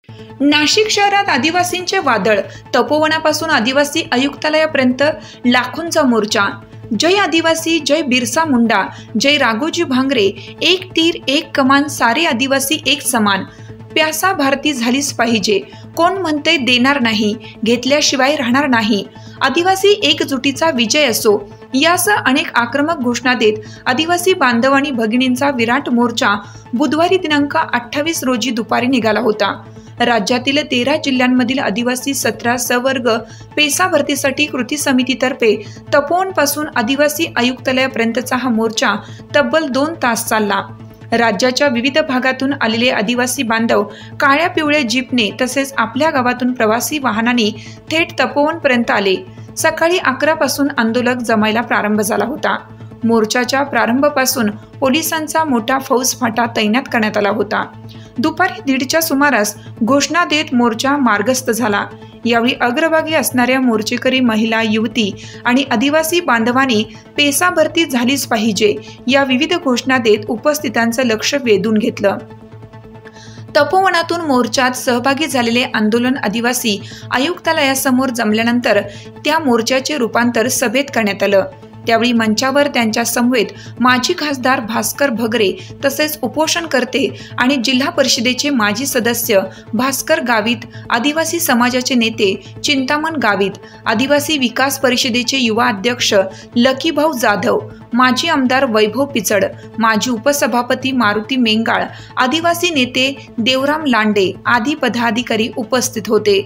नाशिक शहरात आदिवासींचे वादळ, तपोवनापासून आदिवासी आयुक्तालयापर्यंत लाखोंचा मोर्चा। जय आदिवासी, जय बिरसा मुंडा, जय राघोजी भांगरे, एक तीर एक कमान, सारे आदिवासी एक समान। प्यासा भारती झालीच पाहिजे, कोण म्हणते देणार नाही, घेतल्याशिवाय राहणार नाही। आदिवासी एकजुटीचा विजय असो, यासह अनेक आक्रमक घोषणा देत आदिवासी बांधव आणि भगिनींचा विराट मोर्चा बुधवारी दिनांक 28 रोजी दुपारी निघाला होता। राज्यातील 13 जिल्ह्यांमधील आदिवासी 17 सवर्ग पेसा भरतीसाठी कृती समितीतर्फे तपोवनपासून आदिवासी आयुक्तालयापर्यंतचा हा मोर्चा तब्बल 2 तास चालला। राज्याच्या विविध भागातून आलेले आदिवासी बांधव काळ्या पिवळ्या जीपने तसेच आपल्या गावातून प्रवासी वाहनाने थेट तपोवनपर्यंत आले। सकाळी 11 पासून आंदोलक जमायला प्रारंभ झाला होता। मोर्चाच्या प्रारंभापासून पोलिसांचा मोठा फौजफाटा तैनात करण्यात आला होता। दुपारी 1:30च्या सुमारास घोषणा देत मोर्चा मार्गस्थ झाला। यावेळी अग्रभागी असणाऱ्या मोर्चेकरी महिला, युवती आणि आदिवासी बांधवांनी पेसा भरती झालीच पाहिजे या विविध घोषणा देत उपस्थितांचं लक्ष वेधून घेतलं। तपोवनातून मोर्चात सहभागी झालेले आंदोलन आदिवासी आयुक्तालयासमोर जमल्यानंतर त्या मोर्चाचे रूपांतर सभेत करण्यात आलं। त्यावेळी मंचावर त्यांच्या समवेत माजी खासदार भास्कर भगरे तसेच उपोषणकर्ते आणि जिल्हा परिषदेचे माजी सदस्य भास्कर गावित, आदिवासी समाजाचे नेते चिंतामण गावित, आदिवासी विकास परिषदेचे युवा अध्यक्ष लकीभाऊ जाधव, माजी आमदार वैभव पिचड, माजी उपसभापती मारुती मेंगाळ, आदिवासी नेते देवराम लांडे आदी पदाधिकारी उपस्थित होते।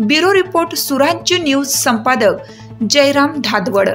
ब्युरो रिपोर्ट, सुराज्य न्यूज, संपादक जयराम धादवड।